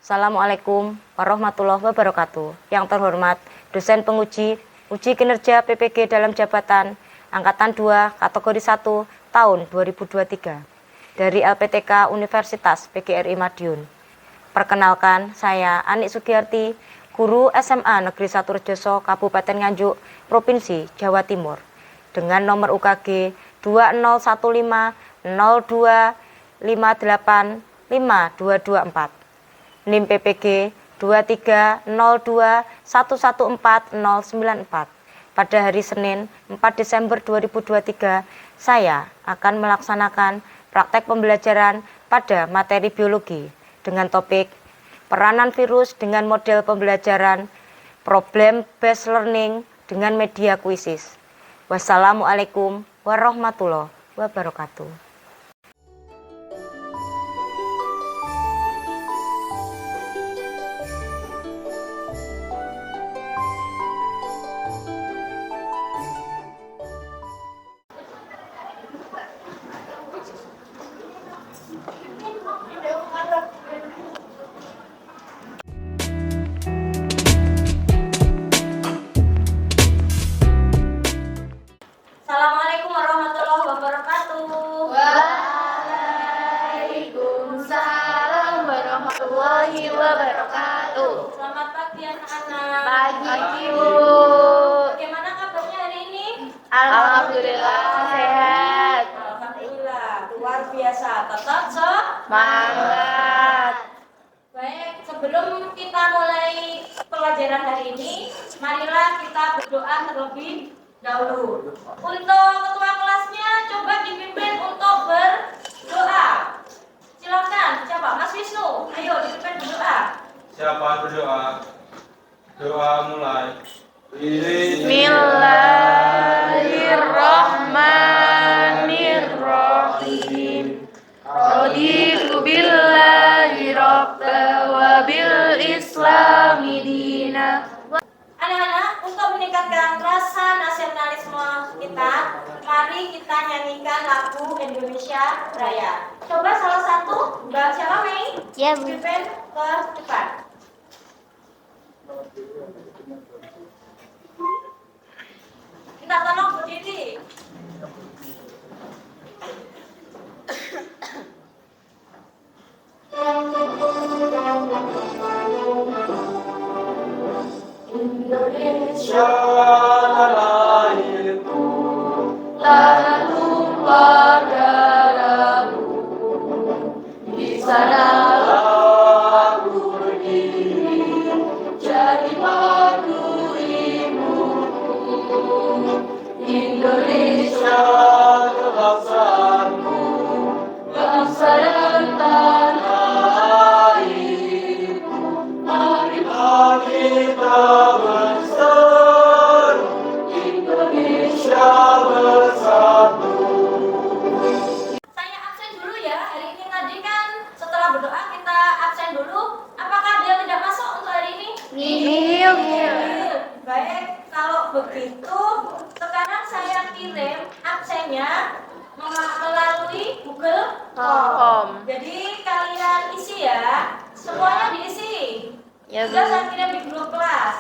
Assalamualaikum warahmatullahi wabarakatuh. Yang terhormat dosen penguji uji kinerja PPG dalam jabatan Angkatan 2 kategori 1 tahun 2023 dari LPTK Universitas PGRI Madiun. Perkenalkan, saya Anik Sugiyarti, guru SMA Negeri 1 Rejoso, Kabupaten Nganjuk, Provinsi Jawa Timur, dengan nomor UKG 200502585224. NIM PPG 2302114094. Pada hari Senin 4 Desember 2023, saya akan melaksanakan praktek pembelajaran pada materi biologi dengan topik peranan virus dengan model pembelajaran problem based learning dengan media kuisis. Wassalamualaikum warahmatullahi wabarakatuh. Assalamualaikum warahmatullahi wabarakatuh. Waalaikumsalam warahmatullahi wabarakatuh. Selamat pagi anak-anak. Pagi, Bu. Bagaimana kabarnya hari ini? Alhamdulillah sehat. Alhamdulillah, luar biasa. Tetap Semangat. Baik, sebelum kita mulai pelajaran hari ini, marilah kita berdoa terlebih dahulu. Untuk ketua kelasnya, coba dipimpin untuk berdoa. Silakan, siapa? Mas Wisnu, ayo dipimpin berdoa. Siapa berdoa? Doa mulai. Bismillahirrahmanirrahim. Raditu billahi rabba wa bil islami dina. Anak-anak, untuk meningkatkan rasa nasionalisme kita, mari kita nyanyikan lagu Indonesia Raya. Coba salah satu, Mbak siapa Mei? Ya, Bu. Pimpin ke depan. Minta tolong berdiri. Indonesia tanah airku, Tanah tumpah darahku, di sana aku berdiri. jadi padu ibuku. Indonesia, Kebangsaanku, bangsa dan tanah airku. marilah kita berseru, Indonesia bersatu. Saya absen dulu ya. Hari ini tadi kan setelah berdoa kita absen dulu. Apakah dia tidak masuk untuk hari ini? Nihil. Baik, kalau begitu sekarang saya kirim absennya melalui Google Form. Jadi kalian isi ya. Semuanya diisi. Ya, Sudah Bu. saya kirim di grup kelas.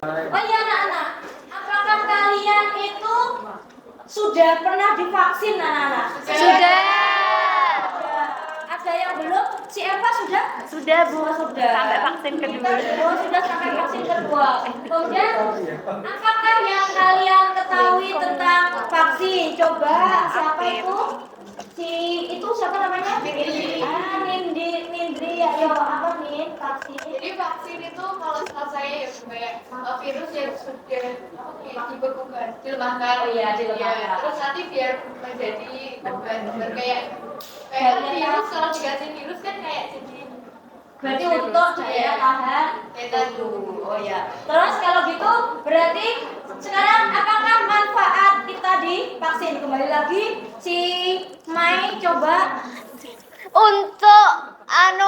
Oh iya anak-anak, apakah kalian itu sudah pernah divaksin anak-anak? Sudah. Ada yang belum? Si Eva sudah? Sudah, Bu. Sudah. Sampai vaksin kedua. Oh, sudah sampai vaksin kedua. Kemudian, apakah yang kalian ketahui tentang vaksin? Coba, siapa itu? Itu siapa namanya? Nindri. Nindri. Ayo, apa nih vaksin? Jadi vaksin itu kalau setahu saya ya kayak virus yang sudah dibekukan, dilemahkan. Oh iya, dilemahkan. Terus nanti biar menjadi kayak virus, kalau dikasih virus kan kayak jadi Berarti untuk daya tahan tubuh. Oh ya. Terus kalau gitu berarti sekarang apakah manfaat kita di vaksin? Kembali lagi si Mai coba untuk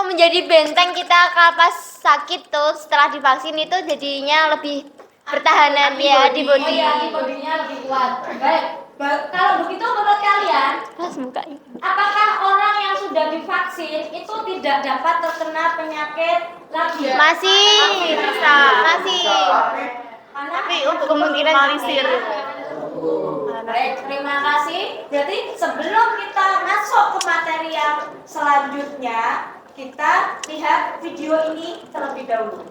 menjadi benteng kita pas sakit tuh setelah divaksin itu jadinya lebih bertahanan ya di body. Oh ya, antibodinya lebih kuat. Baik. Kalau begitu menurut kalian, apakah orang yang sudah divaksin itu tidak dapat terkena penyakit lagi? Masih. Tapi untuk meminimalisir. Baik, terima kasih. Jadi sebelum kita masuk ke materi yang selanjutnya, kita lihat video ini terlebih dahulu.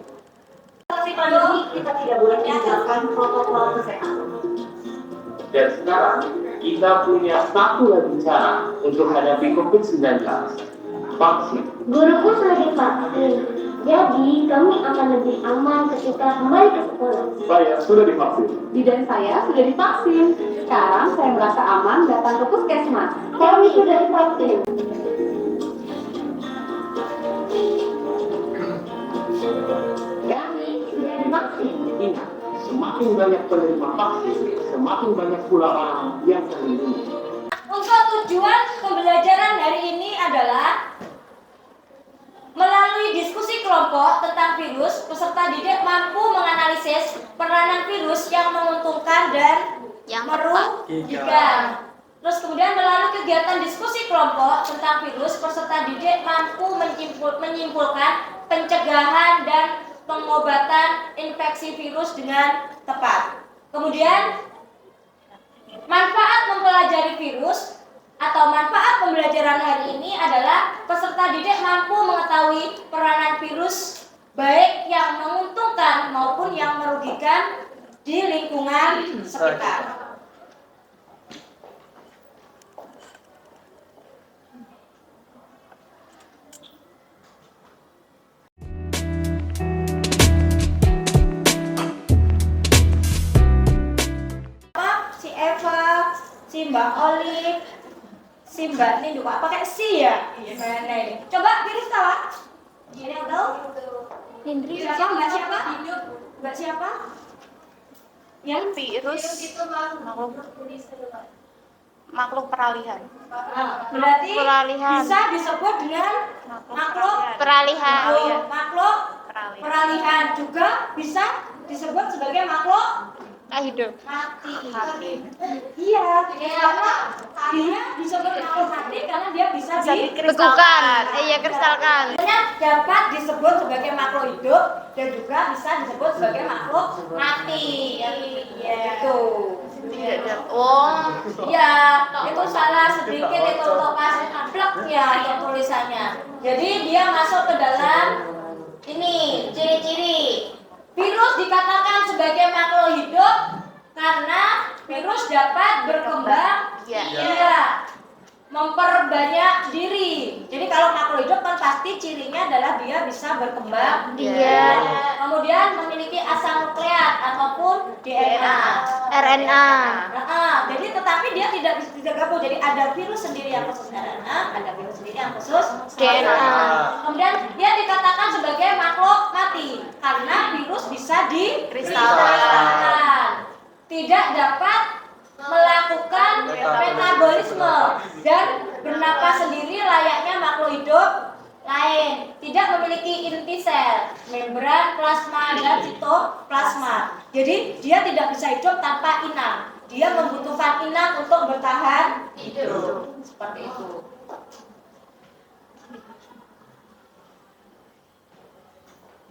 Seperti pandemi, kita tidak boleh meninggalkan protokol kesehatan. Dan sekarang kita punya satu lagi cara untuk menghadapi COVID-19, vaksin. Guruku sudah divaksin, jadi kami akan lebih aman ketika kembali ke sekolah. Saya sudah divaksin. Bidan saya sudah divaksin. Sekarang saya merasa aman datang ke puskesmas. Kami sudah divaksin. Kami sudah divaksin. Ingat, semakin banyak penerima vaksin, semakin banyak pula orang yang terlindungi. Untuk tujuan pembelajaran hari ini adalah melalui diskusi kelompok tentang virus, peserta didik mampu menganalisis peranan virus yang menguntungkan dan Yang merugikan. Terus kemudian melalui kegiatan diskusi kelompok tentang virus, peserta didik mampu menyimpulkan pencegahan dan pengobatan infeksi virus dengan tepat. Kemudian manfaat mempelajari virus atau manfaat pembelajaran hari ini adalah peserta didik mampu mengetahui peranan virus baik yang menguntungkan maupun yang merugikan di lingkungan sekitar. Si Eva, si Mbak Olive, si Mbak Nindu, Pak pakai si ya? Mana ini? Coba virus tahu? Ini yang tahu? Siapa? Mbak siapa? Mbak siapa? Yang Virus makhluk peralihan. berarti Peralihan. bisa disebut dengan makhluk Peralihan. makhluk peralihan juga bisa disebut sebagai makhluk Hidup. mati. Iya, karena dia disebut makhluk mati karena dia bisa Bekukan. Iya, kristalkan. dapat disebut sebagai makhluk hidup dan juga bisa disebut sebagai makhluk mati. Iya, itu. Iya, itu salah sedikit itu untuk pas plek ya untuk tulisannya. Jadi dia masuk ke dalam ini ciri-ciri. Virus dikatakan sebagai makhluk hidup karena virus dapat berkembang, memperbanyak diri. Jadi kalau makhluk hidup kan pasti cirinya adalah dia bisa berkembang. Kemudian memiliki asam nukleat ataupun DNA. RNA. Jadi tetapi dia tidak gabung. Jadi ada virus sendiri yang khusus RNA, ada virus sendiri yang khusus DNA. Kemudian dia dikatakan sebagai makhluk mati karena virus bisa dikristalkan, tidak dapat melakukan metabolisme dan bernapas sendiri layaknya makhluk hidup lain, tidak memiliki inti sel, membran, plasma, dan sitoplasma. Jadi dia tidak bisa hidup tanpa inang. Dia membutuhkan inang untuk bertahan hidup. Seperti itu.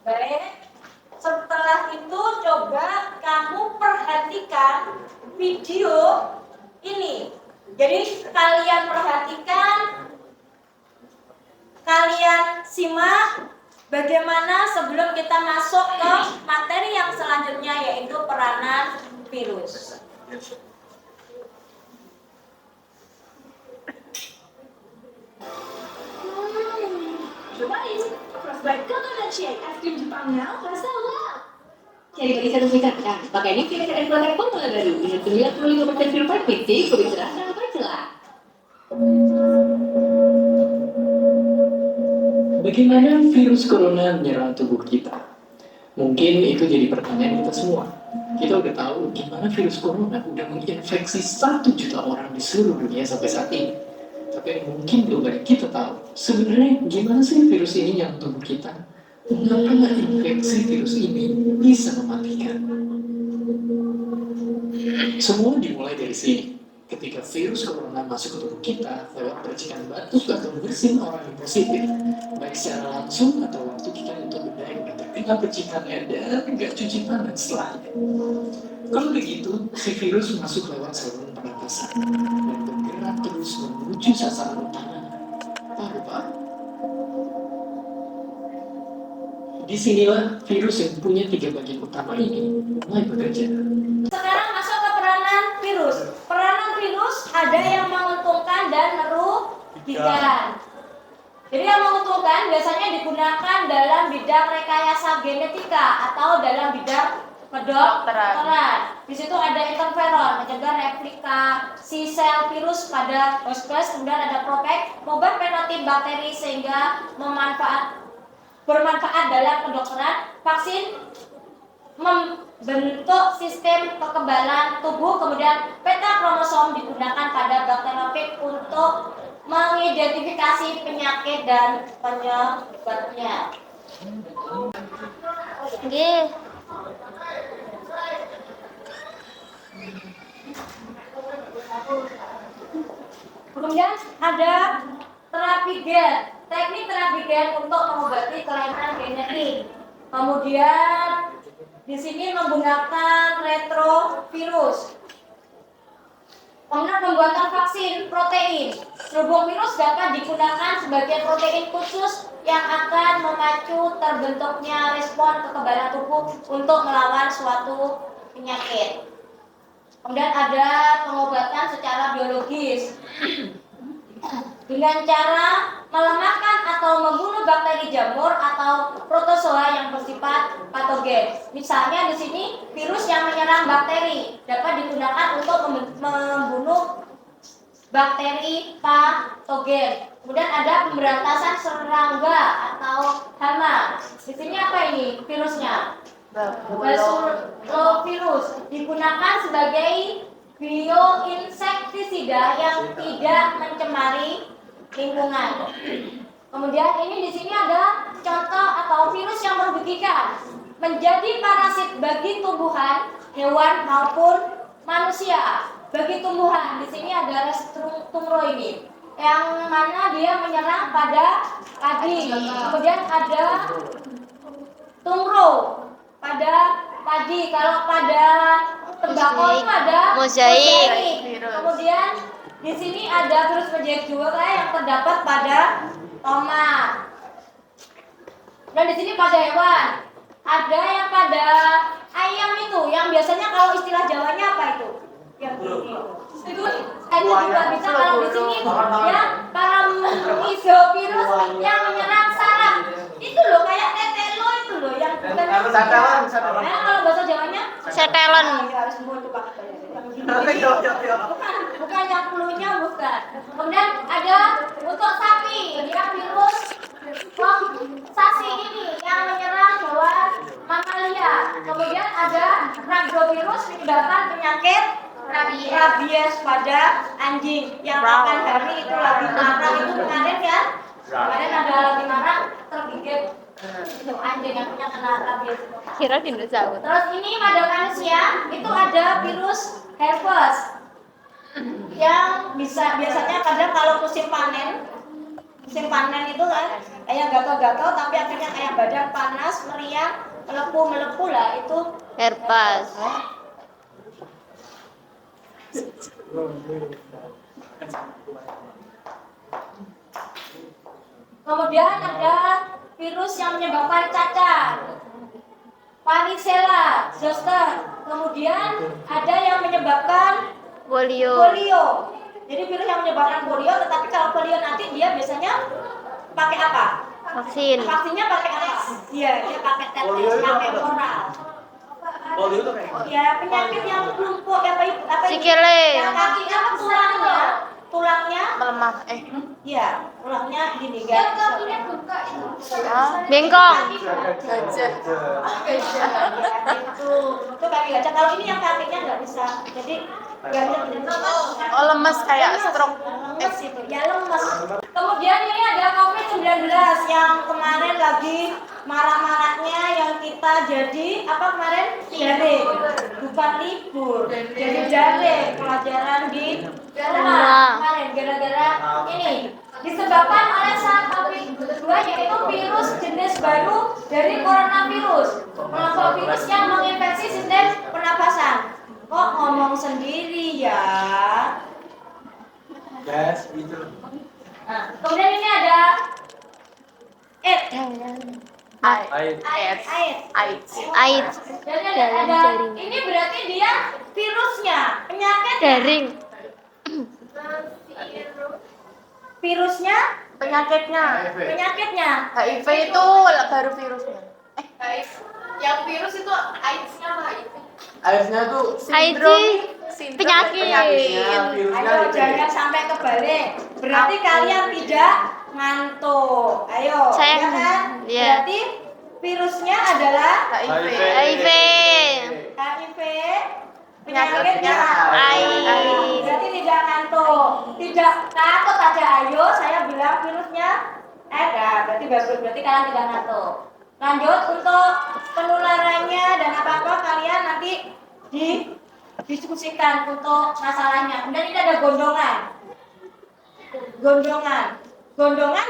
Baik. Setelah itu coba kamu perhatikan video ini. Jadi kalian perhatikan, kalian simak bagaimana sebelum kita masuk ke materi yang selanjutnya yaitu peranan virus. Cobain, frostbite Koto dan Shake es krim Jepang now rasa wow. Cari bagi sertifikat, pakai ini vitamin dan protein formula baru dengan 95% purified with C, kulit cerah dan bercelah. Bagaimana virus corona menyerang tubuh kita? Mungkin itu jadi pertanyaan kita semua. Kita udah tahu gimana virus corona udah menginfeksi 1 juta orang di seluruh dunia sampai saat ini. Tapi yang mungkin belum banyak kita tahu, sebenarnya gimana sih virus ini yang tubuh kita? Mengapa infeksi virus ini bisa mematikan? Semua dimulai dari sini. Ketika virus corona masuk ke tubuh kita lewat percikan batuk atau bersin orang yang positif, baik secara langsung atau waktu kita untuk benda yang terkena percikannya dan nggak cuci tangan setelahnya. Kalau begitu, si virus masuk lewat saluran pernapasan dan bergerak terus menuju sasaran utama. Tahu Pak? Disinilah virus yang punya 3 bagian utama ini mulai bekerja. Sekarang masuk ke peranan virus. Peranan virus ada yang menguntungkan dan merugikan. Jadi yang menguntungkan biasanya digunakan dalam bidang rekayasa genetika atau dalam bidang kedokteran. Di situ ada interferon, mencegah replikasi sel virus pada host, kemudian ada propek, mengubah fenotip bakteri sehingga bermanfaat dalam kedokteran. Vaksin membentuk sistem kekebalan tubuh, kemudian peta kromosom digunakan pada bakteriofag untuk mengidentifikasi penyakit dan penyebabnya. Nggih. Kemudian ada terapi gen. Teknik terapi gen untuk mengobati kelainan genetik. Kemudian di sini menggunakan retrovirus. Kemudian pembuatan vaksin protein. Serubung virus dapat digunakan sebagai protein khusus yang akan memacu terbentuknya respon kekebalan tubuh untuk melawan suatu penyakit. Kemudian ada pengobatan secara biologis dengan cara melemahkan atau membunuh bakteri jamur atau protozoa yang bersifat patogen. Misalnya di sini virus yang menyerang bakteri dapat digunakan untuk membunuh bakteri patogen. Kemudian ada pemberantasan serangga atau hama. Di sini apa ini virusnya? Basilovirus digunakan sebagai bioinsektisida yang tidak mencemari lingkungan. Kemudian ini di sini ada contoh atau virus yang merugikan, menjadi parasit bagi tumbuhan, hewan maupun manusia. Bagi tumbuhan di sini ada Restumro ini, yang mana dia menyerang pada padi. Kemudian ada Tumro pada padi. Kalau pada tembakau itu ada mozaik. Kemudian di sini ada virus mozaik juga yang terdapat pada tomat. Dan di sini pada hewan ada yang pada ayam itu, yang biasanya kalau istilah Jawanya apa itu? Yang ini. Itu juga bisa kalau di sini ya paramisovirus yang menyerang saraf. Itu loh kayak tetelo itu loh yang bukan. Nah, kalau bahasa Jawanya Setelon. Bukan yang flu-nya bukan. Kemudian ada untuk sapi, ya virus sasi ini yang menyerang hewan mamalia. Kemudian ada rhabdovirus menyebabkan penyakit rabies pada anjing. Yang makan hari itu lagi marah itu kemarin ya. Kemarin ada lagi marah tergigit itu anjing yang punya kena rabies. Kira dinosaurus. Terus ini pada manusia itu ada virus herpes yang biasanya kadang kalau musim panen itu kan kayak gatal-gatal tapi akhirnya kayak badan panas, meriang, melepuh lah itu Herpes. Kemudian ada virus yang menyebabkan cacar, varicella zoster. Kemudian ada yang menyebabkan Polio. Jadi virus yang menyebabkan polio, tetapi kalau polio nanti dia biasanya pakai apa? Vaksin. Vaksinnya pakai apa? Iya, dia pakai tetes, pakai oral. Polio itu kayak ya penyakit yang lumpuh apa Sikile. yang kakinya tulangnya melemah. Iya, tulangnya gini guys. Bengkong. Itu kaki gajah. Kalau ini yang kakinya nggak bisa. Jadi gajah Oh, lemes kayak stroke. lemes itu, ya lemes. Kemudian ini ada COVID-19 yang kemarin lagi marah-marahnya yang kita jadi apa kemarin? Daring, bukan libur, jadi daring pelajaran di rumah kemarin gara-gara ini disebabkan oleh SARS-CoV-2 yaitu virus jenis baru dari coronavirus, kelompok virus yang menginfeksi sistem pernapasan. Kok ngomong sendiri ya? Yes, itu. Nah, kemudian ini ada AIDS. Dan ada ini berarti dia virusnya, penyakit Daring. virusnya, Penyakitnya. penyakitnya. HIV itu baru virusnya. Yang virus itu AIDS-nya apa HIV? AIDS-nya tuh Penyakit. virusnya Ayo jangan sampai kebalik. Berarti kalian tidak ngantuk. Ayo, Saya ya kan? iya. Berarti virusnya adalah HIV. HIV. Penyakitnya AIDS. Berarti tidak ngantuk. Tidak takut ada ayo, saya bilang virusnya berarti bagus. Berarti kalian tidak ngantuk. Lanjut untuk penularannya dan apa-apa kalian nanti didiskusikan untuk masalahnya. Kemudian ini ada gondongan. Gondongan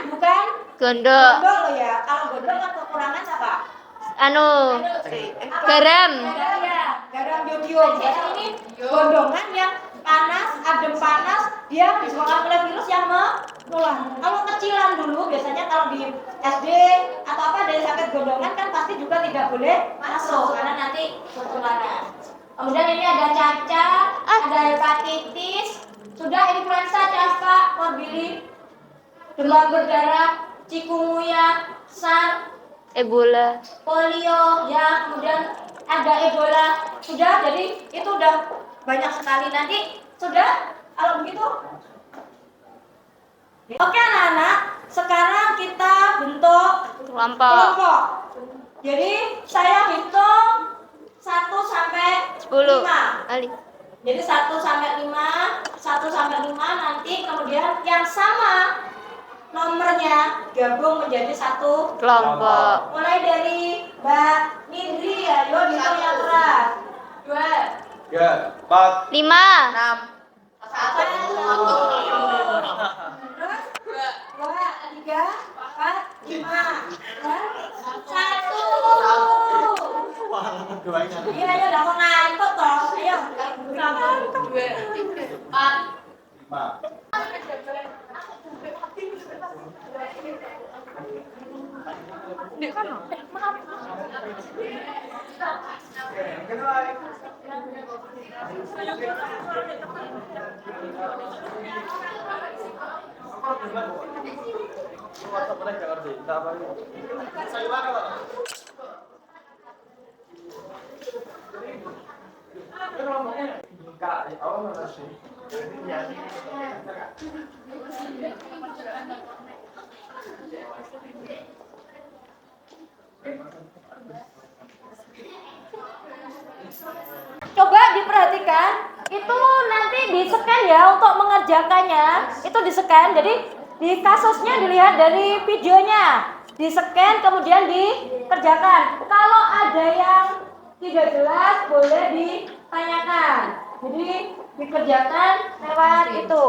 bukan Gondok. gondong loh ya. Kalau gondong kan kekurangan apa? Garam. Garam yodium. Jadi ini gondongan yang panas, adem panas, dia disebabkan oleh virus yang menular. Kalau kecilan dulu, biasanya kalau di SD atau apa dari sakit gondongan kan pasti juga tidak boleh masuk karena nanti ketularan. Kemudian ini ada cacar, ada hepatitis, sudah influenza, campak, morbili, demam berdarah, cikungunya, SARS, Ebola. polio, ya, kemudian ada Ebola, sudah. Jadi itu udah banyak sekali. Nanti sudah kalau begitu. Oke anak-anak, sekarang kita bentuk kelompok. Jadi saya hitung 1 sampai 10. 5. Ali. Jadi 1 sampai 5 nanti kemudian yang sama nomornya gabung menjadi satu Kelompok. Mulai dari Mbak Nindri ya, yo dihitung yang keras. 2, 4, 5. 6. 2, 3, 4, 5. 1. Iya, ayo udah mau ngantuk toh. Ayo. 2, 4. 5. Coba diperhatikan, itu nanti di-scan ya untuk mengerjakannya. Itu di-scan, jadi di kasusnya dilihat dari videonya. Di-scan kemudian dikerjakan. Kalau ada yang tidak jelas boleh ditanyakan. Jadi dikerjakan lewat itu.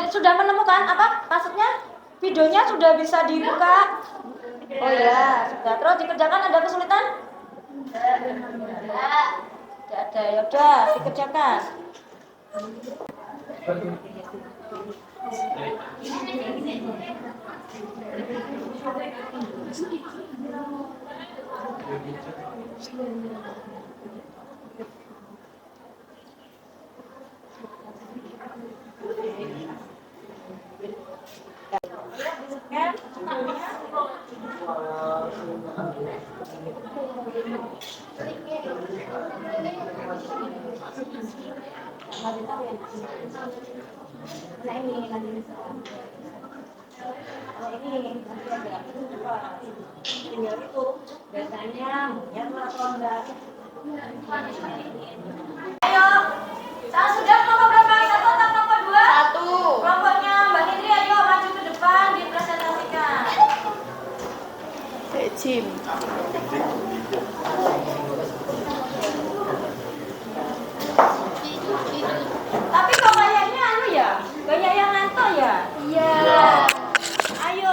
Sudah menemukan apa maksudnya? Videonya sudah bisa dibuka. Oh ya, sudah. Terus dikerjakan ada kesulitan? Tidak ada. Ya udah, dikerjakan. ini tinggal itu datanya monyet atau enggak. Ayo, saya sudah kelompok berapa? 1 atau kelompok 2? 1. Kelompoknya Mbak Nidri, ayo maju ke depan dipresentasikan. Jim. Tapi kok kayaknya anu ya, banyak yang ngantuk ya? Iya. Ayo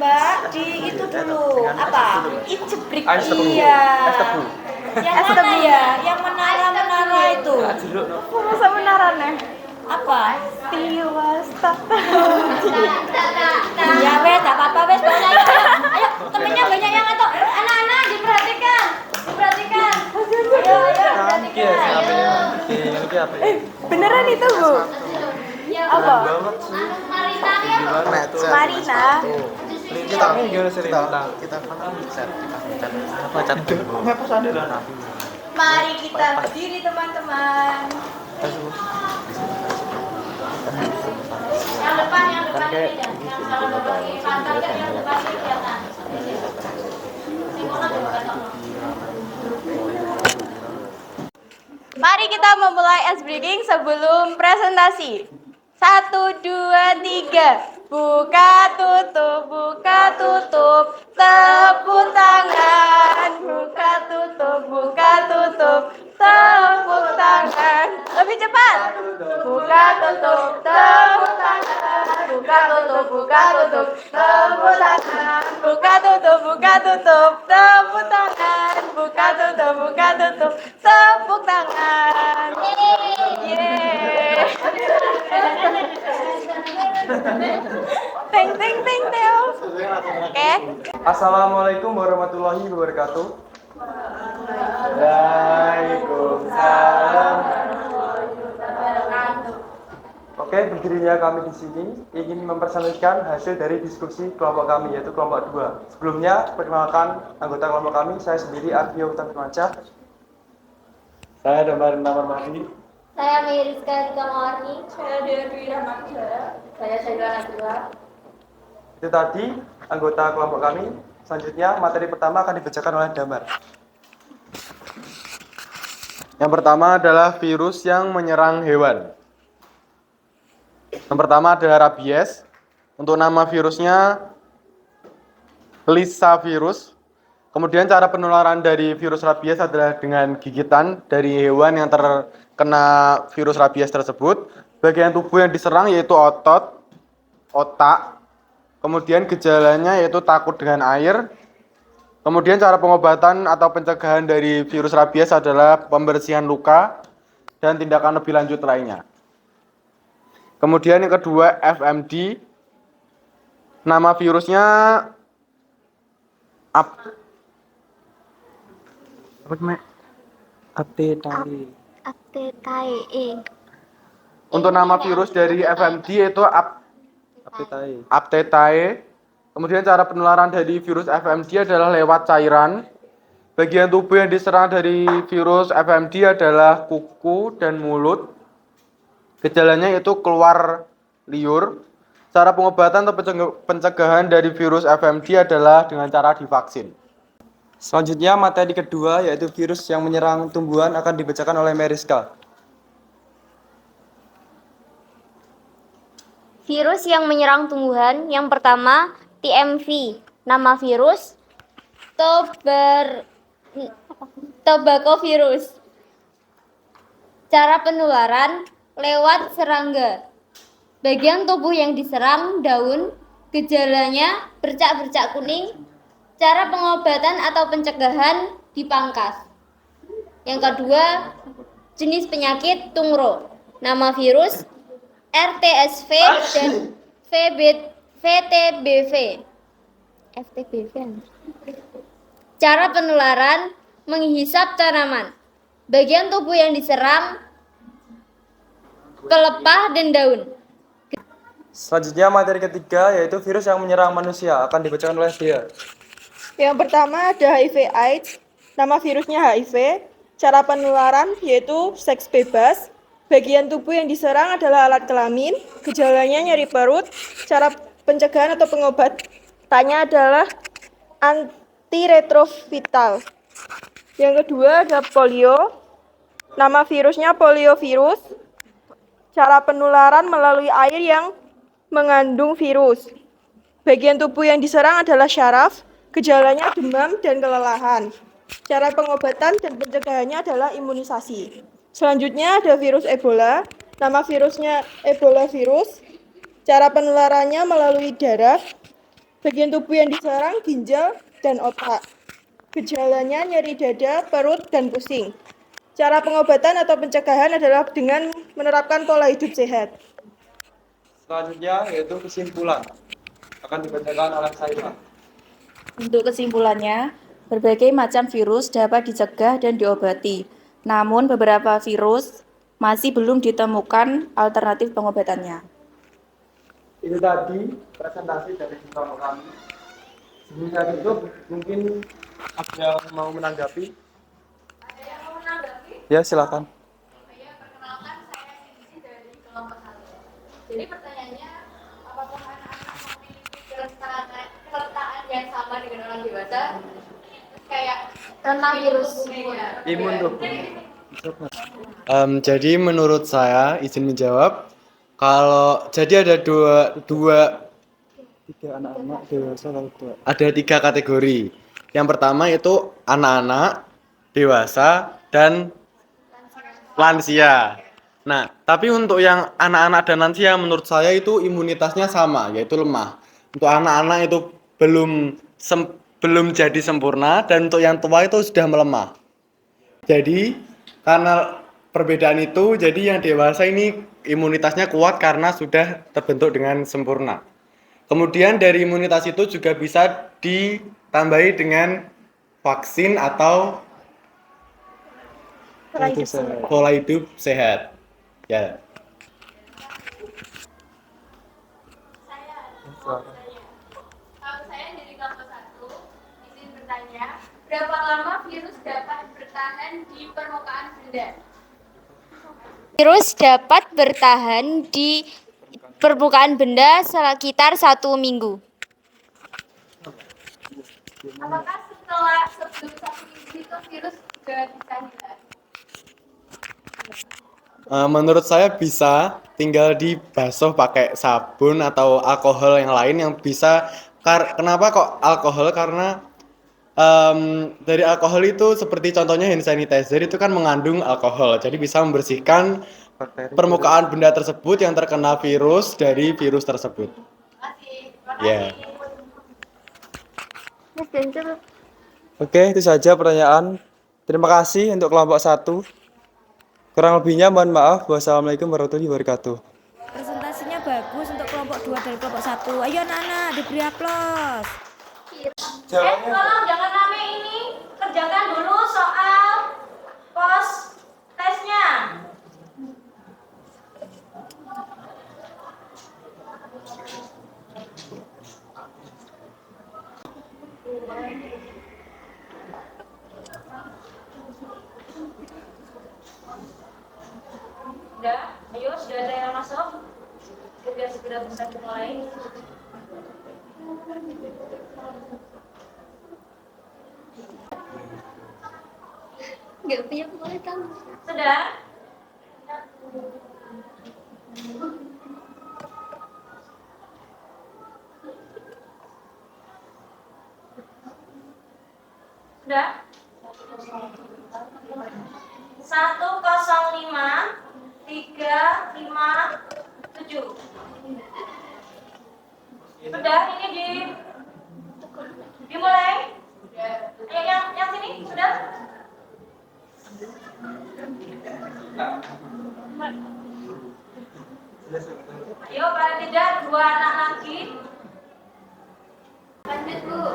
Mbak, di itu dulu apa? Ijebrik. Iya. Yang mana ya? Yang menara itu. Masa menarane? Apa? Tiwasta. Ya wes, tak apa-apa wes. Ayo, temennya banyak yang ngantuk. Anak-anak diperhatikan. Ayo, perhatikan. Beneran itu, Bu? Apa? Marina. Kita gimana sering kita Mari kita berdiri teman-teman. Yang depan aja. Yang salah berbagi. Pantatnya yang depan kelihatan. Mari kita memulai ice breaking sebelum presentasi. 1, 2, 3. Buka tutup, tepuk tangan. Buka tutup, tepuk tangan. Lebih cepat. Buka tutup, tepuk tangan. Buka tutup, tepuk tangan. Buka tutup, tepuk tangan. Buka tutup, tepuk tangan. Yeay. Ting ting ting ting. Oke. Assalamualaikum warahmatullahi wabarakatuh. Waalaikumsalam. Oke, berdirinya kami di sini ingin mempresentasikan hasil dari diskusi kelompok kami, yaitu kelompok 2. Sebelumnya, perkenalkan anggota kelompok kami, saya sendiri Arvio Utamimansyah. Saya Damar Mahdi. Saya Miriska Kamarni. Saya Dewi Rahmansyah. Saya Syaila Nasrullah. Itu tadi anggota kelompok kami. Selanjutnya, materi pertama akan dibacakan oleh Damar. Yang pertama adalah virus yang menyerang hewan. Yang pertama adalah rabies. Untuk nama virusnya Lissa virus. Kemudian cara penularan dari virus rabies adalah dengan gigitan dari hewan yang terkena virus rabies tersebut. Bagian tubuh yang diserang yaitu otot, otak. Kemudian gejalanya yaitu takut dengan air. Kemudian cara pengobatan atau pencegahan dari virus rabies adalah pembersihan luka dan tindakan lebih lanjut lainnya. Kemudian yang kedua FMD. Nama virusnya Untuk nama virus dari FMD yaitu Aptetae. Kemudian cara penularan dari virus FMD adalah lewat cairan. Bagian tubuh yang diserang dari virus FMD adalah kuku dan mulut. Gejalanya yaitu keluar liur. Cara pengobatan atau pencegahan dari virus FMD adalah dengan cara divaksin. Selanjutnya materi kedua yaitu virus yang menyerang tumbuhan akan dibacakan oleh Meriska. Virus yang menyerang tumbuhan yang pertama TMV. Nama virus Tobaccovirus. Cara penularan lewat serangga. Bagian tubuh yang diserang daun, gejalanya bercak-bercak kuning. Cara pengobatan atau pencegahan dipangkas. Yang kedua, jenis penyakit tungro. Nama virus RTSV dan VTBV. Cara penularan menghisap tanaman. Bagian tubuh yang diserang pelepah dan daun. Selanjutnya materi ketiga yaitu virus yang menyerang manusia akan dibacakan oleh dia. Yang pertama ada HIV/AIDS. Nama virusnya HIV. Cara penularan yaitu seks bebas. Bagian tubuh yang diserang adalah alat kelamin. Gejalanya nyeri perut. Cara pencegahan atau pengobatannya adalah antiretroviral. Yang kedua ada polio. Nama virusnya poliovirus. Cara penularan melalui air yang mengandung virus. Bagian tubuh yang diserang adalah syaraf. Gejalanya demam dan kelelahan. Cara pengobatan dan pencegahannya adalah imunisasi. Selanjutnya ada virus Ebola. Nama virusnya Ebola virus. Cara penularannya melalui darah. Bagian tubuh yang diserang ginjal dan otak. Gejalanya nyeri dada, perut, dan pusing. Cara pengobatan atau pencegahan adalah dengan menerapkan pola hidup sehat. Selanjutnya yaitu kesimpulan. Akan dibacakan oleh saya. Untuk kesimpulannya, berbagai macam virus dapat dicegah dan diobati. Namun beberapa virus masih belum ditemukan alternatif pengobatannya. Itu tadi presentasi dari kelompok kami. Sebelum saya tutup, mungkin ada yang mau menanggapi? Ada yang mau menanggapi? Ya, silakan. Perkenalkan, saya Sisi dari kelompok 1. Jadi pertanyaannya, apakah anak-anak memiliki kerentangan yang sama dengan orang dewasa? Kayak tentang virus Imun tubuh. Jadi menurut saya, izin menjawab, kalau jadi ada Tiga anak-anak dewasa kalau dua. ada 3 kategori. Yang pertama itu anak-anak, dewasa, dan lansia. Nah, tapi untuk yang anak-anak dan lansia menurut saya itu imunitasnya sama, yaitu lemah. Untuk anak-anak itu belum jadi sempurna, dan untuk yang tua itu sudah melemah. Jadi karena perbedaan itu, jadi yang dewasa ini imunitasnya kuat karena sudah terbentuk dengan sempurna. Kemudian dari imunitas itu juga bisa ditambahi dengan vaksin atau pola hidup sehat. Ya. Kalau saya dari kelompok 1, izin bertanya, berapa lama virus dapat bertahan di permukaan benda? Virus dapat bertahan di permukaan benda sekitar 1 minggu. Apakah sebelum 1 minggu itu virus juga bisa hilang? Menurut saya bisa, tinggal dibasuh pakai sabun atau alkohol yang lain yang bisa. Kenapa kok alkohol? Karena dari alkohol itu seperti contohnya hand sanitizer itu kan mengandung alkohol, jadi bisa membersihkan permukaan benda tersebut yang terkena virus dari virus tersebut. Ya. Oke, itu saja pertanyaan. Terima kasih untuk kelompok 1. Kurang lebihnya mohon maaf. Wassalamualaikum warahmatullahi wabarakatuh. Presentasinya bagus untuk kelompok 2 dari kelompok 1. Ayo anak-anak, diberi aplaus. Tolong jangan rame ini. Kerjakan dulu soal pos tesnya. Sudah, ayo sudah ada yang masuk. Biar segera bisa dimulai. Nggak punya pengetahuan. Sudah? Sudah? 105-357. Sudah, ini dimulai. Yang sini sudah? Ayo, paling tidak 2 anak lagi. Lanjut, Bu.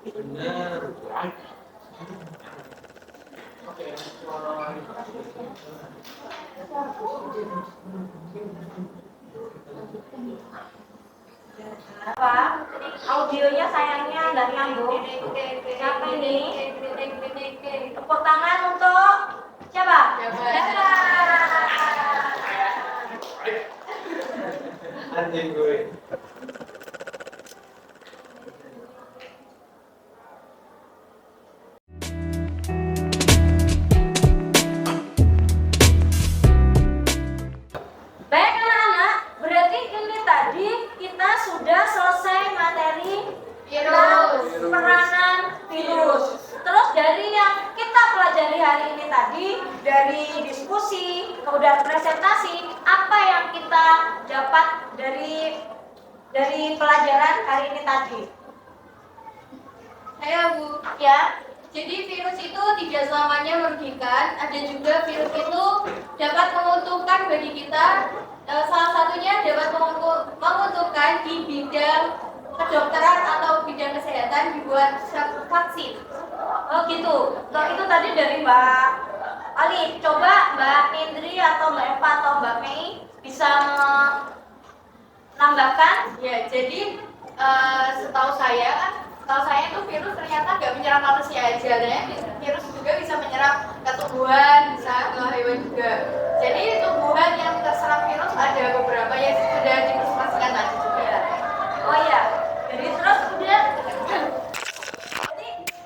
Benar. Pak, audionya sayangnya nggak nyambung. Siapa ini? Tepuk tangan untuk siapa? Anjing gue. Baik anak-anak, berarti ini tadi kita sudah selesai materi tentang peranan virus. Terus dari yang kita pelajari hari ini tadi, dari diskusi, kemudian presentasi, apa yang kita dapat dari pelajaran hari ini tadi? Ayo Bu. Ya. Jadi virus itu tidak selamanya merugikan, ada juga virus itu dapat menguntungkan bagi kita. Salah satunya dapat menguntungkan di bidang kedokteran atau bidang kesehatan dibuat vaksin. Oh gitu. Kalau itu tadi dari Mbak Ali. Coba Mbak Indri atau Mbak Eva atau Mbak Mei bisa menambahkan? Ya, jadi setahu saya itu virus ternyata nggak menyerang manusia aja, dan virus juga bisa menyerang ke tumbuhan, bisa ke hewan juga. Jadi tumbuhan yang terserang virus ada beberapa yang sudah dipresentasikan tadi juga. Oh iya. Jadi terus kemudian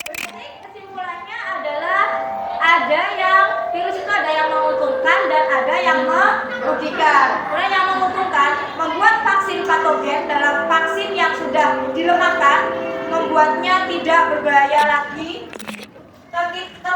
jadi kesimpulannya adalah ada yang virus itu ada yang menguntungkan dan ada yang merugikan. Kemudian yang menguntungkan membuat vaksin patogen dalam vaksin yang sudah dilemahkan, membuatnya tidak berbahaya lagi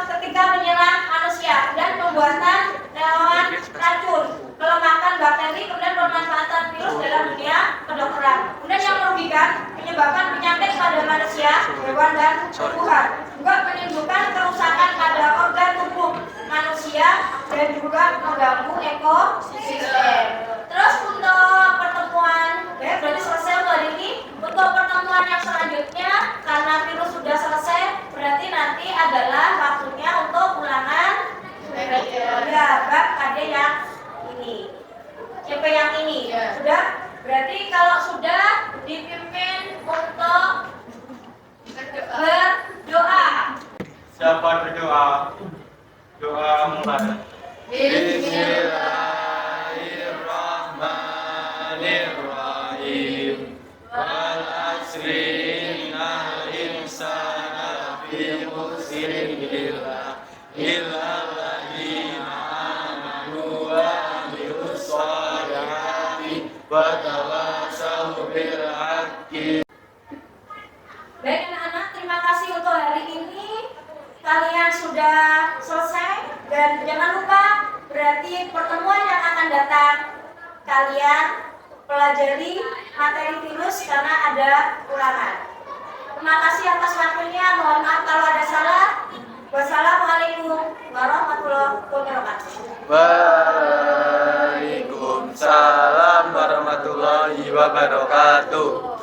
ketika menyerang manusia, dan pembuatan relawan racun, melemahkan bakteri, kemudian pemanfaatan virus dalam dunia kedokteran. Kemudian yang merugikan menyebabkan penyakit pada manusia, hewan, dan tumbuhan, juga menimbulkan kerusakan pada organ tubuh manusia dan juga mengganggu ekosistem. Terus untuk pertemuan, berarti selesai untuk hari ini. Untuk pertemuan yang selanjutnya, karena virus sudah selesai, berarti nanti adalah waktunya untuk ulangan ya bab KD yang ini, CP yang ini. Sudah, berarti kalau sudah dipimpin untuk berdoa. Siapa berdoa? Doa mulai. Bismillahirrahmanirrahim. Wal asri innal insana lafi khusrin illa alladzina amanu wa amilus sholihati wa tawassaw bil haqqi. Baik anak-anak, terima kasih untuk hari ini. Kalian sudah selesai, dan jangan lupa berarti pertemuan yang akan datang kalian pelajari materi virus karena ada ulangan. Terima kasih atas waktunya. Mohon maaf kalau ada salah. Wassalamualaikum warahmatullahi wabarakatuh. Waalaikumsalam warahmatullahi wabarakatuh.